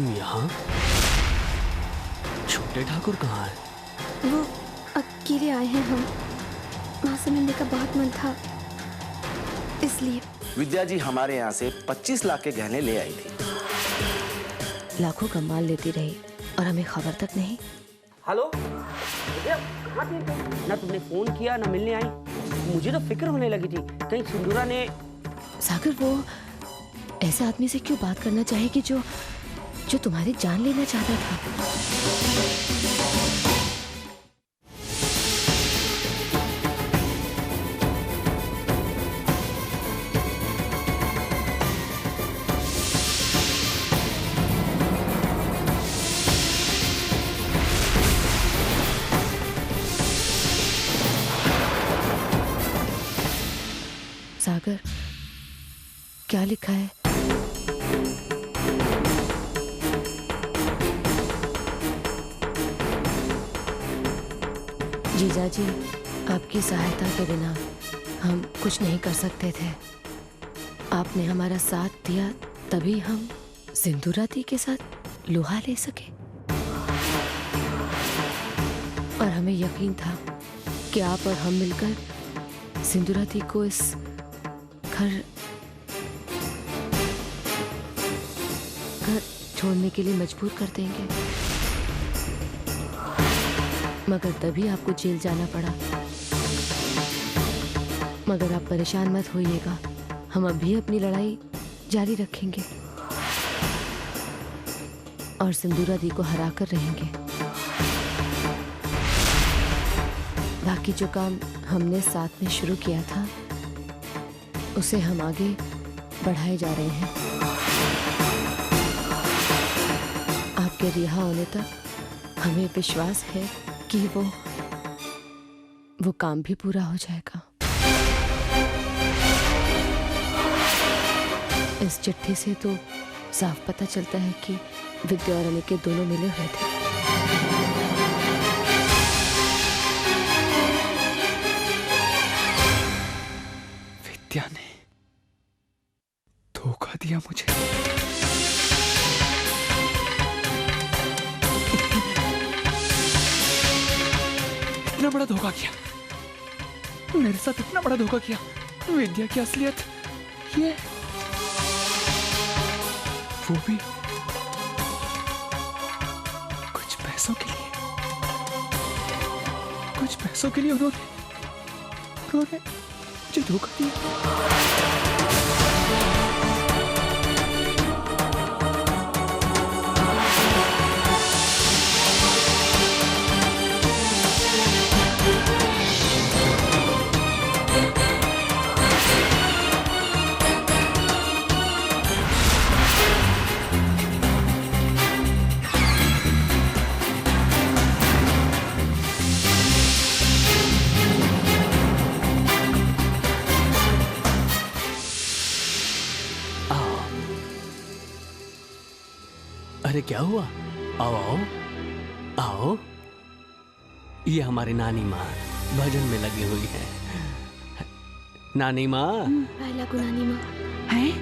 तुम यहाँ? छोटे ठाकुर कहाँ है? वो अकेले आए हैं। हम माँ से मिलने का बहुत मन था, इसलिए। विद्या जी हमारे यहाँ से 25 लाख के गहने ले आई थी। लाखों का माल लेती रही और हमें खबर तक नहीं। हेलो विद्या, कहाँ थी तुम? ना तुमने फोन किया ना मिलने आई। मुझे तो फिक्र होने लगी थी कहीं सिंदूरा ने। सागर, वो ऐसे आदमी से क्यों बात करना चाहेगी जो तुम्हारी जान लेना चाहता था? सागर, क्या लिखा है? जीजाजी, आपकी सहायता के बिना हम कुछ नहीं कर सकते थे। आपने हमारा साथ दिया, तभी हम सिंदूराती के साथ लोहा ले सके। और हमें यकीन था कि आप और हम मिलकर सिंदूराती को इस घर छोड़ने के लिए मजबूर कर देंगे, मगर तभी आपको जेल जाना पड़ा। मगर आप परेशान मत होइएगा, हम अभी अपनी लड़ाई जारी रखेंगे और सिंदूरादी को हराकर रहेंगे। बाकी जो काम हमने साथ में शुरू किया था, उसे हम आगे बढ़ाए जा रहे हैं। आपके रिहा होने तक हमें विश्वास है कि वो काम भी पूरा हो जाएगा। इस चिट्ठी से तो साफ पता चलता है कि विद्या और अनिकेत दोनों मिले हुए थे। विद्या ने धोखा दिया मुझे। इतना बड़ा धोखा किया, मेरे साथ इतना बड़ा धोखा किया। विद्या की असलियत ये, वो भी कुछ पैसों के लिए। कुछ पैसों के लिए उन्होंने मुझे धोखा दिया। अरे क्या हुआ? आओ आओ आओ। ये हमारी नानी माँ भजन में लगी हुई है। नानी माँ। नानी माँ है?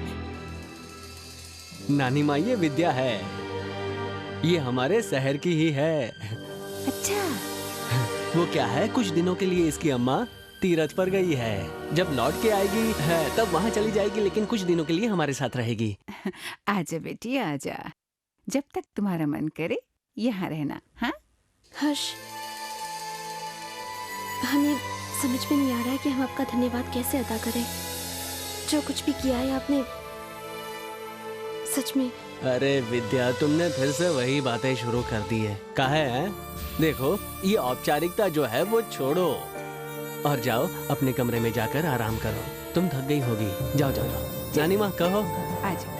नानी माँ, ये विद्या है, ये हमारे शहर की ही है। अच्छा। वो क्या है, कुछ दिनों के लिए इसकी अम्मा तीरथ पर गई है। जब लौट के आएगी है तब वहाँ चली जाएगी, लेकिन कुछ दिनों के लिए हमारे साथ रहेगी। आजा बेटी आजा, जब तक तुम्हारा मन करे यहाँ रहना। हाँ हर्ष, हमें समझ में नहीं आ रहा है कि हम आपका धन्यवाद कैसे अदा करें। जो कुछ भी किया है आपने, सच में। अरे विद्या, तुमने फिर से वही बातें शुरू कर दी है। काहे हैं? देखो, ये औपचारिकता जो है वो छोड़ो और जाओ अपने कमरे में जाकर आराम करो। तुम थक गई होगी, जाओ जाओ जाओ। नानी माँ कहो। आजा।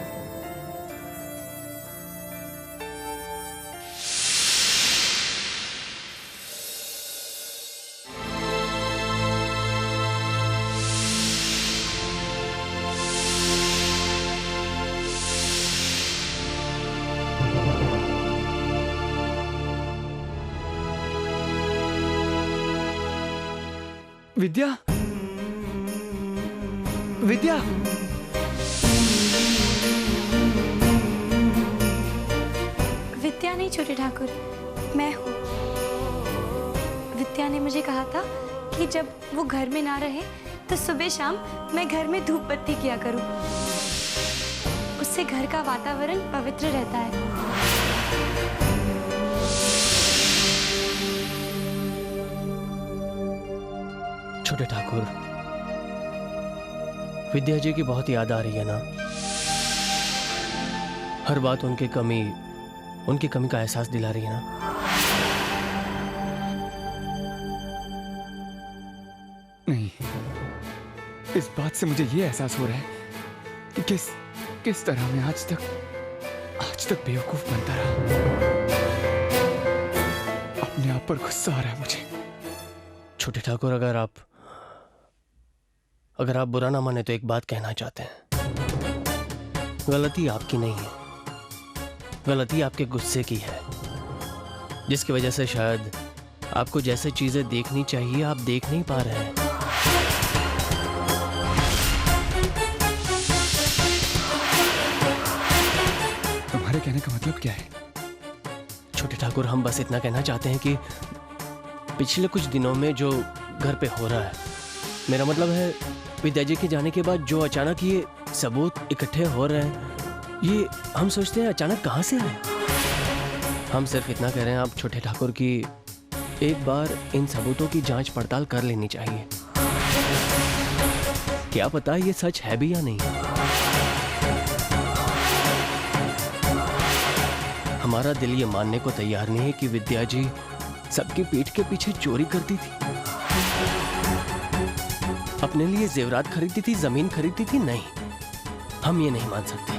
विद्या, विद्या, विद्या नहीं छोटे ठाकुर, मैं हूँ। विद्या ने मुझे कहा था कि जब वो घर में ना रहे तो सुबह शाम मैं घर में धूप बत्ती किया करूँ। उससे घर का वातावरण पवित्र रहता है। छोटे ठाकुर, विद्या जी की बहुत याद आ रही है ना? हर बात उनकी कमी का एहसास दिला रही है ना? नहीं, इस बात से मुझे ये एहसास हो रहा है कि किस तरह मैं आज तक बेवकूफ बनता रहा। अपने आप पर गुस्सा आ रहा है मुझे। छोटे ठाकुर, अगर आप बुरा ना माने तो एक बात कहना चाहते हैं। गलती आपकी नहीं है, गलती आपके गुस्से की है, जिसकी वजह से शायद आपको जैसे चीजें देखनी चाहिए आप देख नहीं पा रहे हैं। तुम्हारे कहने का मतलब क्या है? छोटे ठाकुर, हम बस इतना कहना चाहते हैं कि पिछले कुछ दिनों में जो घर पे हो रहा है, मेरा मतलब है विद्या जी के जाने के बाद जो अचानक ये सबूत इकट्ठे हो रहे हैं, ये हम सोचते हैं अचानक कहां से आए। हम सिर्फ इतना कह रहे हैं आप छोटे ठाकुर की एक बार इन सबूतों की जांच पड़ताल कर लेनी चाहिए। क्या पता ये सच है भी या नहीं। हमारा दिल ये मानने को तैयार नहीं है कि विद्या जी सबकी पीठ के पीछे चोरी करती थी, अपने लिए जेवरात खरीदती थी, जमीन खरीदती थी। नहीं, हम ये नहीं मान सकते।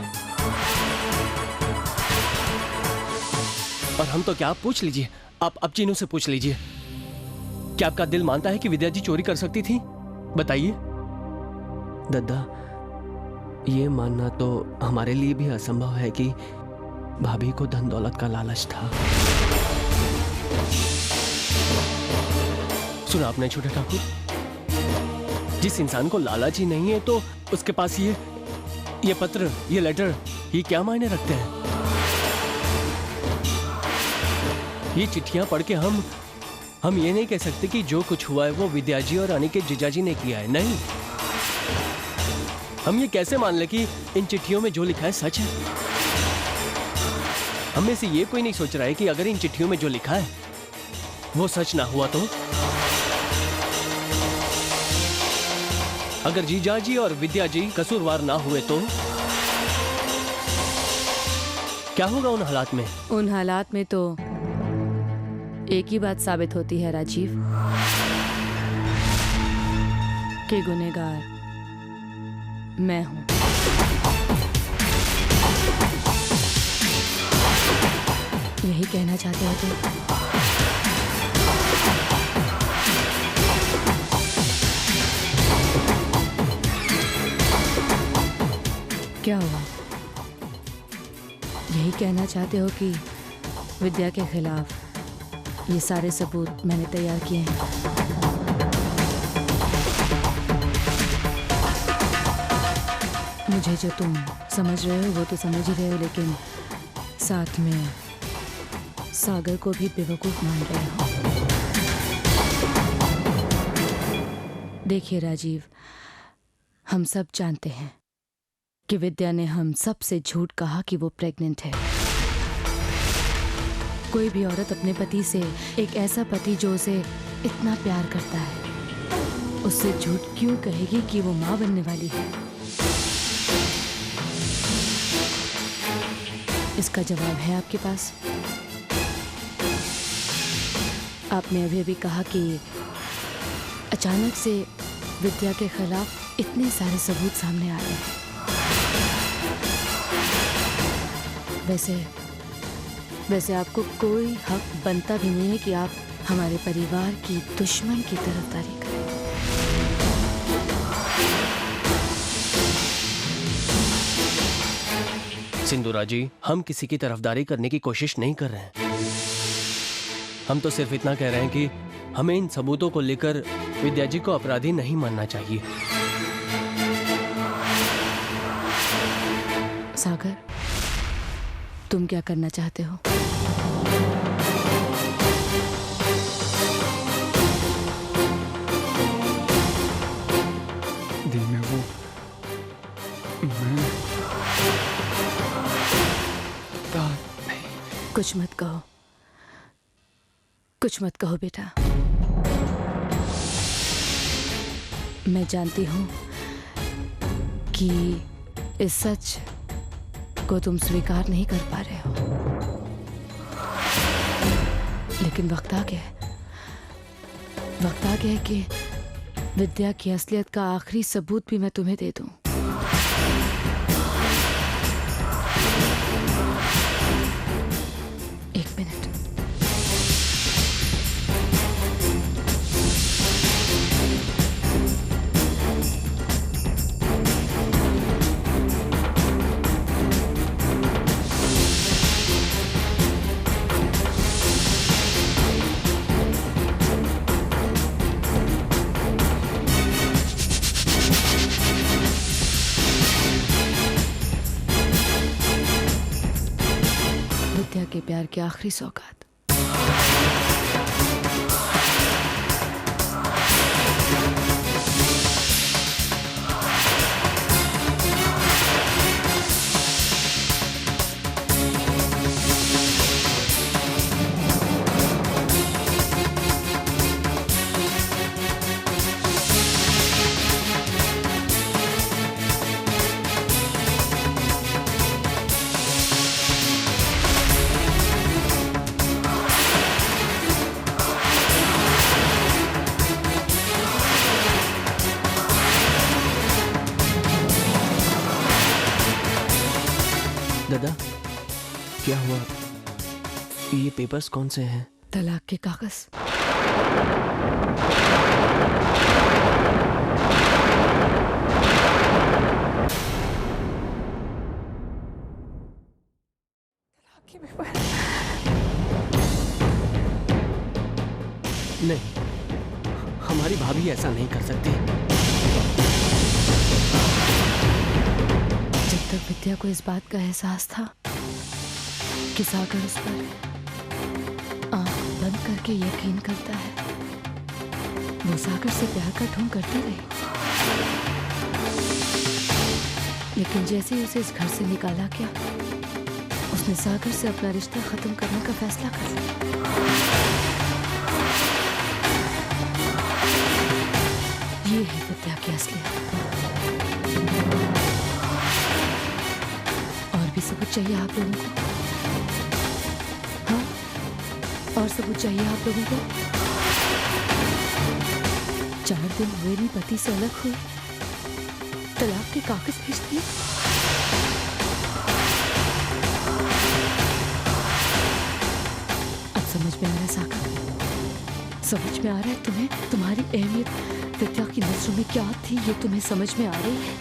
और हम तो क्या, आप पूछ लीजिए, आप चीनू से पूछ लीजिए, क्या आपका दिल मानता है कि विद्या जी चोरी कर सकती थी? बताइए। दादा, ये मानना तो हमारे लिए भी असंभव है कि भाभी को धन दौलत का लालच था। सुना आपने छोटे ठाकुर, जिस इंसान को लालच ही नहीं है तो उसके पास ये पत्र, ये लेटर, ये क्या मायने रखते हैं? ये चिट्ठियां पढ़ के हम ये नहीं कह सकते कि जो कुछ हुआ है वो विद्या जी और अनिकेत जीजाजी ने किया है। नहीं, हम ये कैसे मान ले कि इन चिट्ठियों में जो लिखा है सच है? हम में से ये कोई नहीं सोच रहा है कि अगर इन चिट्ठियों में जो लिखा है वो सच ना हुआ तो? अगर जीजाजी और विद्या जी कसूरवार ना हुए तो क्या होगा उन हालात में? उन हालात में तो एक ही बात साबित होती है राजीव, कि गुनहगार मैं हूं। यही कहना चाहते हो तुम? क्या हुआ? यही कहना चाहते हो कि विद्या के खिलाफ ये सारे सबूत मैंने तैयार किए हैं? मुझे जो तुम समझ रहे हो वो तो समझ ही रहे हो, लेकिन साथ में सागर को भी बेवकूफ मान रहे हो। देखिए राजीव, हम सब जानते हैं कि विद्या ने हम सबसे झूठ कहा कि वो प्रेग्नेंट है। कोई भी औरत अपने पति से, एक ऐसा पति जो उसे इतना प्यार करता है, उससे झूठ क्यों कहेगी कि वो मां बनने वाली है? इसका जवाब है आपके पास। आपने अभी अभी कहा कि अचानक से विद्या के खिलाफ इतने सारे सबूत सामने आ रहे हैं। वैसे आपको कोई हक बनता भी नहीं है कि आप हमारे परिवार की दुश्मन की तरफदारी करें। सिंदूरा जी, हम किसी की तरफदारी करने की कोशिश नहीं कर रहे हैं। हम तो सिर्फ इतना कह रहे हैं कि हमें इन सबूतों को लेकर विद्या जी को अपराधी नहीं मानना चाहिए। सागर, तुम क्या करना चाहते हो? दी मैं वो मैं नहीं। कुछ मत कहो, कुछ मत कहो बेटा। मैं जानती हूं कि इस सच को तुम स्वीकार नहीं कर पा रहे हो, लेकिन वक्त आ गया है। वक्त आ गया है कि विद्या की असलियत का आखिरी सबूत भी मैं तुम्हें दे दूं। एक मिनट। विद्या के प्यार की आखिरी सौगात। दादा, क्या हुआ? ये पेपर्स कौन से हैं? तलाक के कागज। नहीं, हमारी भाभी ऐसा नहीं कर सकती। जब तक विद्या को इस बात का एहसास था कि सागर उस पर आंख बंद करके यकीन करता है, वो सागर से प्यार का ढोंग करती रही। लेकिन जैसे ही उसे इस घर से निकाला गया, उसने सागर से अपना रिश्ता खत्म करने का फैसला कर लिया। ये है विद्या की असलियत। और भी सबूत चाहिए आप लोगों को? हाँ, और सबूत चाहिए आप लोगों को? 4 दिन मेरी पति से अलग हुई, तलाक के कागज भेज दिए। अब समझ में आ रहा है सागर, समझ में आ रहा है तुम्हें तुम्हारी अहमियत विद्या की नजरों में क्या थी, ये तुम्हें समझ में आ रही है?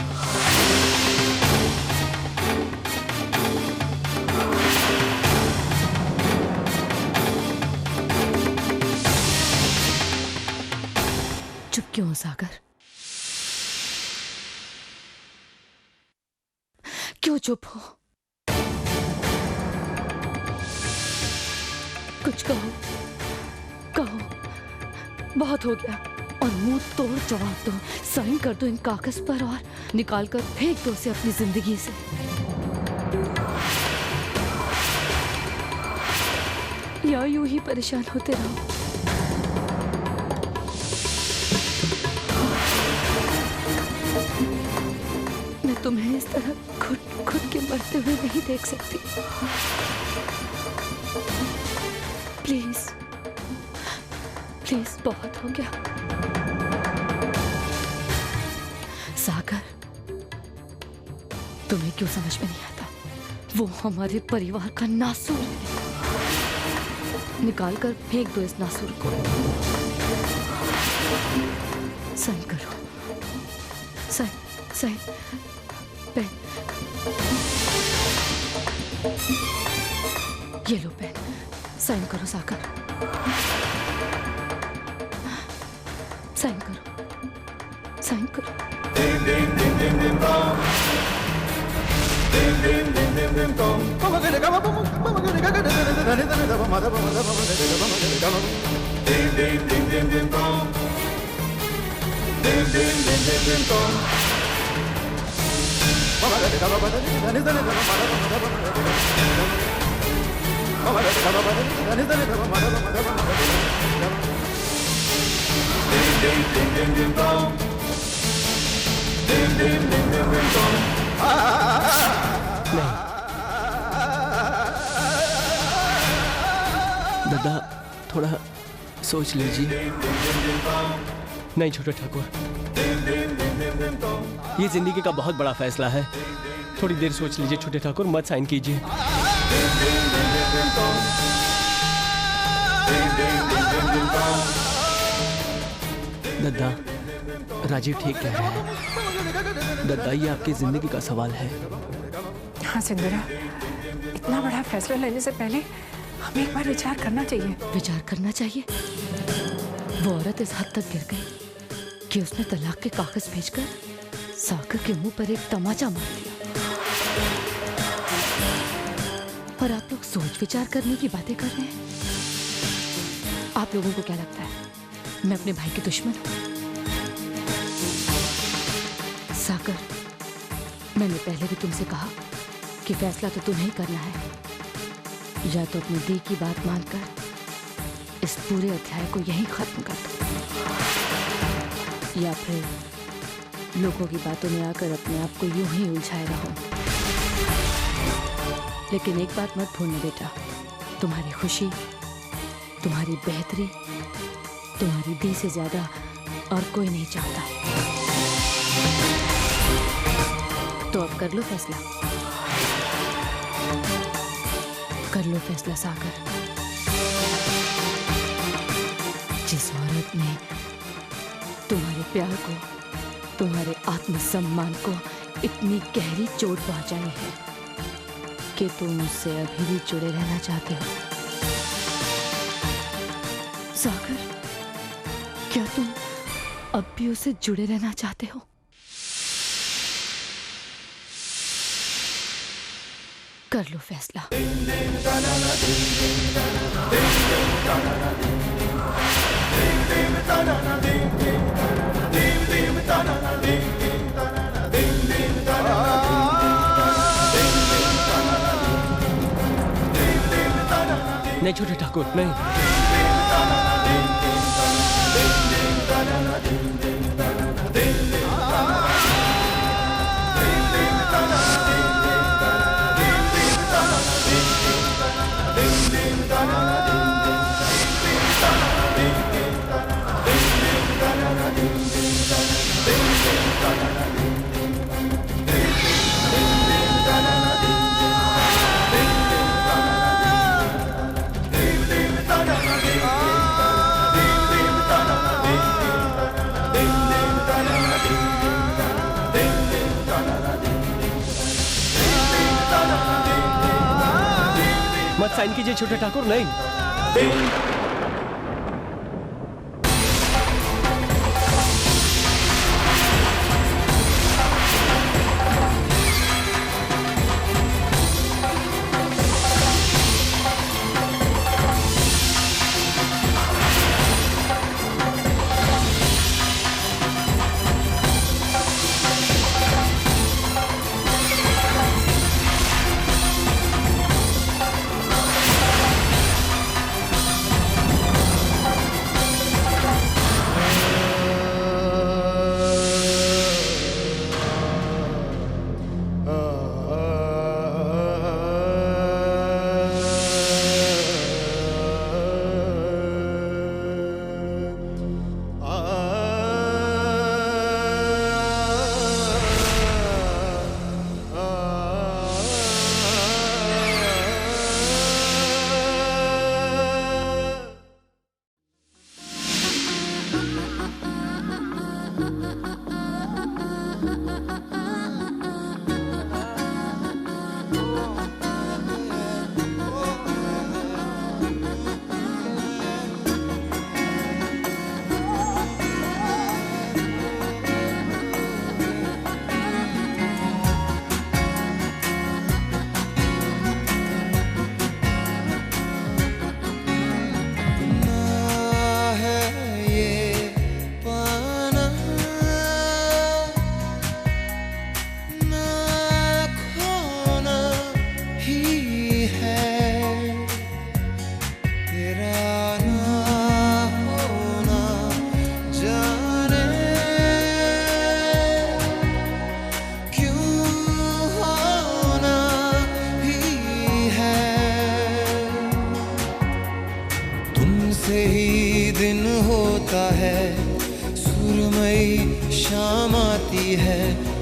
चुप क्यों हो सागर? क्यों चुप हो? कुछ कहो, कहो। बहुत हो गया, और मुंह तोड़ जवाब दो। साइन कर दो इन कागज पर और निकाल कर फेंक दो उसे अपनी जिंदगी से। या यूं ही परेशान होते रहो। मैं तुम्हें इस तरह खुद के मरते हुए नहीं देख सकती। प्लीज प्लीज, बहुत हो गया। सागर, तुम्हें क्यों समझ में नहीं आता? वो हमारे परिवार का नासूर है। निकाल कर फेंक दो इस नासूर को। साइन करो, साइन पेन। ये लो पेन, साइन करो सागर, साइन करो, साइन करो। Ding ding ding ding ding dong. Ding ding ding ding ding dong. दादा थोड़ा सोच लीजिए। नहीं छोटे ठाकुर, ये जिंदगी का बहुत बड़ा फैसला है। थोड़ी देर सोच लीजिए छोटे ठाकुर, मत साइन कीजिए। दादा, राजीव ठीक कह रहे हैं। दादा, ये आपकी जिंदगी का सवाल है। हाँ सिंदूरा, इतना बड़ा फैसला लेने से पहले हमें एक बार विचार करना चाहिए। विचार करना चाहिए? वो औरत इस हद तक गिर गई कि उसने तलाक के कागज भेजकर सागर के मुंह पर एक तमाचा मार दिया। और आप लोग सोच विचार करने की बातें कर रहे हैं। आप लोगों को क्या लगता है मैं अपने भाई की दुश्मन हूं? सागर, मैंने पहले भी तुमसे कहा कि फैसला तो तुम्हें ही करना है। या तो अपनी दी की बात मानकर इस पूरे अध्याय को यहीं खत्म कर दो, या फिर लोगों की बातों में आकर अपने आप को यूं ही उलझाए रहो। लेकिन एक बात मत भूलना बेटा, तुम्हारी खुशी, तुम्हारी बेहतरी, तुम्हारी दी से ज्यादा और कोई नहीं चाहता। तो अब कर लो फैसला, कर लो फैसला सागर। जिस औरत ने तुम्हारे प्यार को, तुम्हारे आत्मसम्मान को इतनी गहरी चोट पहुंचाई है कि तुम उससे अभी भी जुड़े रहना चाहते हो। सागर, क्या तुम अब भी उससे जुड़े रहना चाहते हो? कर लो फैसला। नहीं छोटे ठाकुर, नहीं। मत साइन कीजिए छोटे ठाकुर, नहीं।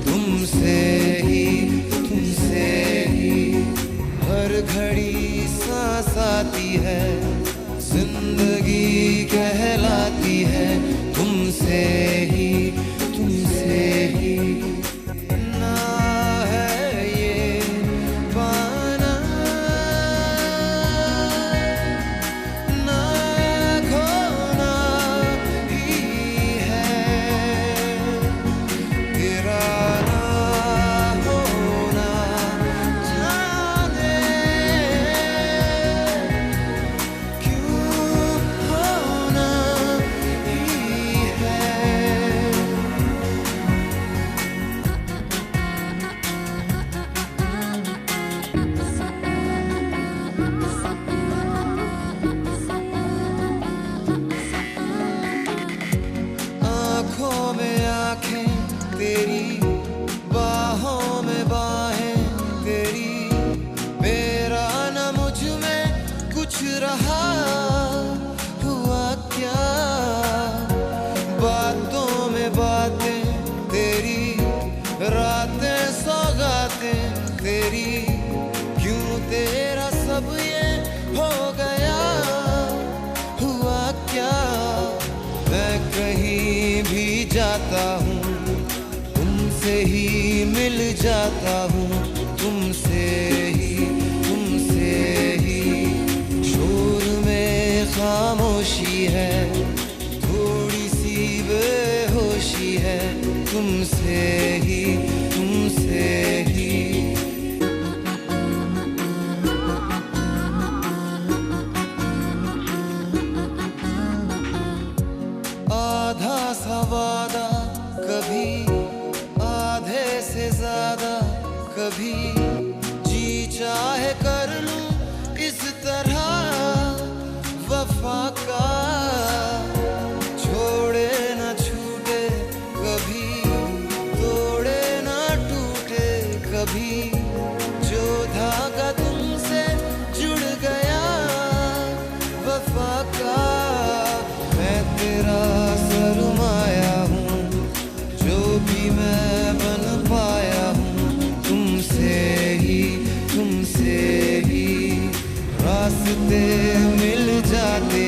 तुमसे ही हर घड़ी सांस आती है, जिंदगी कहलाती है तुमसे ही ना है ये पाना ना खोना ही है, गिराना होना जाने क्यों होना ही है। आँखों में आँखें तेरी, बाहों में बाहें तेरी, मेरा न मुझ में कुछ रहा हुआ क्या, बातों में बातें तेरी, रातें सौगातें तेरी, क्यों तेरा सब ये हो गया हुआ क्या। मैं कहीं भी जाता हूँ तुमसे ही मिल जाता हूँ, तुमसे ही शोर में खामोशी है, थोड़ी सी बेहोशी है, तुमसे ही आधा सा वादा कभी, आधे से ज्यादा कभी, जी चाहे कर लूं इस तरह वफा का, छोड़े न छूटे कभी, तोड़े न टूटे कभी, जो धागा तुमसे जुड़ गया वफा का, मैं तेरा सरमाया हूँ, जो भी मैं बन पाया हूँ, तुमसे ही रास्ते मिल जाते